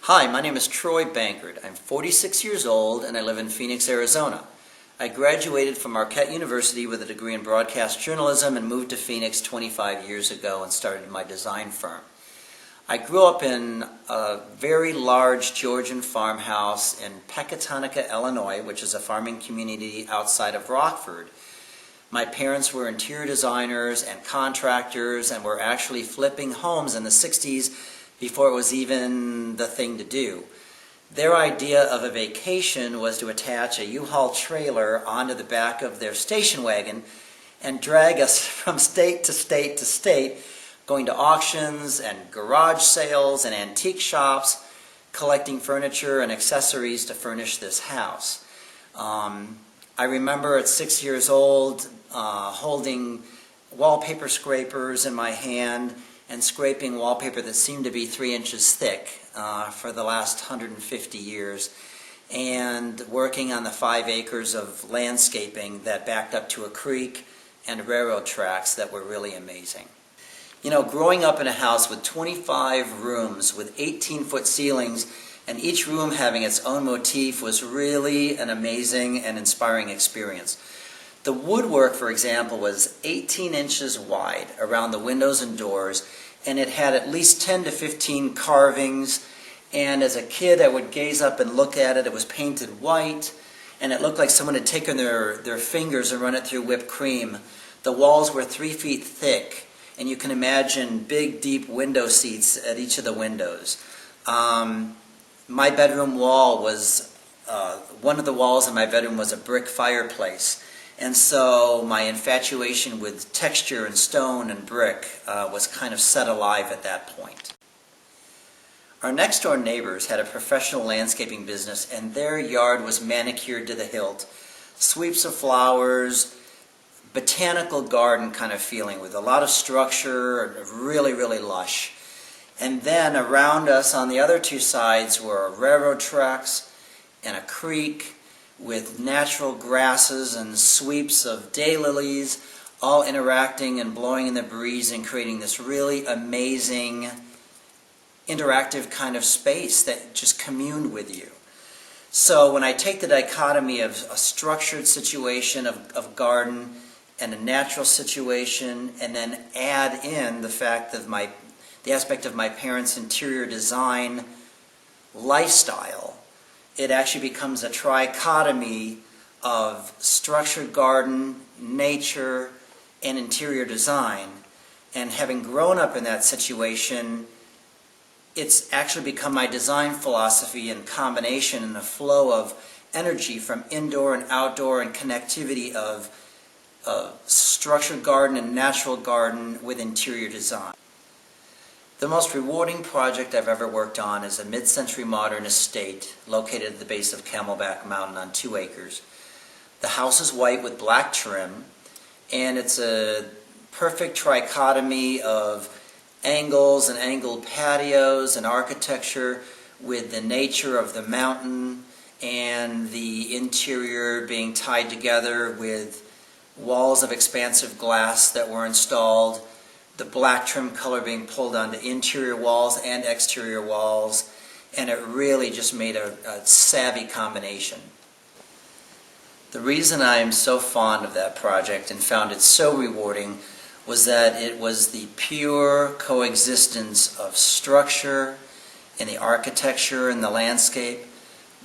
Hi, my name is Troy Bankord. I'm 46 years old and I live in Phoenix, Arizona. I graduated from Marquette University with a degree in broadcast journalism and moved to Phoenix 25 years ago and started my design firm. I grew up in a very large Georgian farmhouse in Pecatonica, Illinois, which is a farming community outside of Rockford. My parents were interior designers and contractors and were actually flipping homes in the 60s before it was even the thing to do. Their idea of a vacation was to attach a U-Haul trailer onto the back of their station wagon and drag us from state to state to state, going to auctions and garage sales and antique shops, collecting furniture and accessories to furnish this house. I remember at 6 years old holding wallpaper scrapers in my hand and scraping wallpaper that seemed to be 3 inches thick for the last 150 years, and working on the 5 acres of landscaping that backed up to a creek and railroad tracks that were really amazing. You know, growing up in a house with 25 rooms with 18-foot ceilings and each room having its own motif was really an amazing and inspiring experience. The woodwork, for example, was 18 inches wide around the windows and doors, and it had at least 10 to 15 carvings, and as a kid I would gaze up and look at it. It was painted white, and it looked like someone had taken their fingers and run it through whipped cream. The walls were 3 feet thick, and you can imagine big, deep window seats at each of the windows. My bedroom wall was, one of the walls in my bedroom was a brick fireplace. And so my infatuation with texture and stone and brick was kind of set alive at that point. Our next door neighbors had a professional landscaping business, and their yard was manicured to the hilt. Sweeps of flowers, botanical garden kind of feeling with a lot of structure, really, really lush. And then around us on the other two sides were railroad tracks and a creek with natural grasses and sweeps of daylilies, all interacting and blowing in the breeze and creating this really amazing interactive kind of space that just communed with you. So when I take the dichotomy of a structured situation of garden and a natural situation, and then add in the fact of the aspect of my parents' interior design lifestyle, it actually becomes a trichotomy of structured garden, nature, and interior design. And having grown up in that situation, it's actually become my design philosophy in combination and the flow of energy from indoor and outdoor and connectivity of structured garden and natural garden with interior design. The most rewarding project I've ever worked on is a mid-century modern estate located at the base of Camelback Mountain on 2 acres. The house is white with black trim, and it's a perfect trichotomy of angles and angled patios and architecture with the nature of the mountain and the interior being tied together with walls of expansive glass that were installed, the black trim color being pulled onto interior walls and exterior walls, and it really just made a savvy combination. The reason I am so fond of that project and found it so rewarding was that it was the pure coexistence of structure and the architecture and the landscape,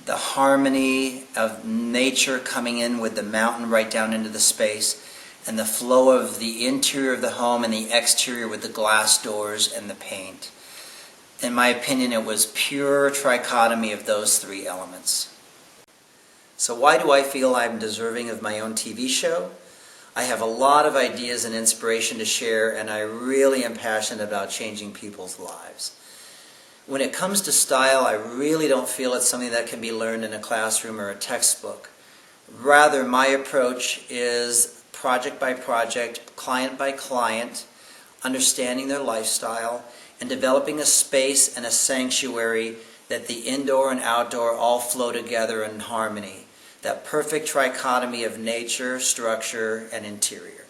the harmony of nature coming in with the mountain right down into the space, and the flow of the interior of the home and the exterior with the glass doors and the paint. In my opinion, it was pure trichotomy of those 3 elements. So why do I feel I'm deserving of my own TV show? I have a lot of ideas and inspiration to share, and I really am passionate about changing people's lives. When it comes to style, I really don't feel it's something that can be learned in a classroom or a textbook. Rather, my approach is project by project, client by client, understanding their lifestyle, and developing a space and a sanctuary that the indoor and outdoor all flow together in harmony. That perfect trichotomy of nature, structure, and interior.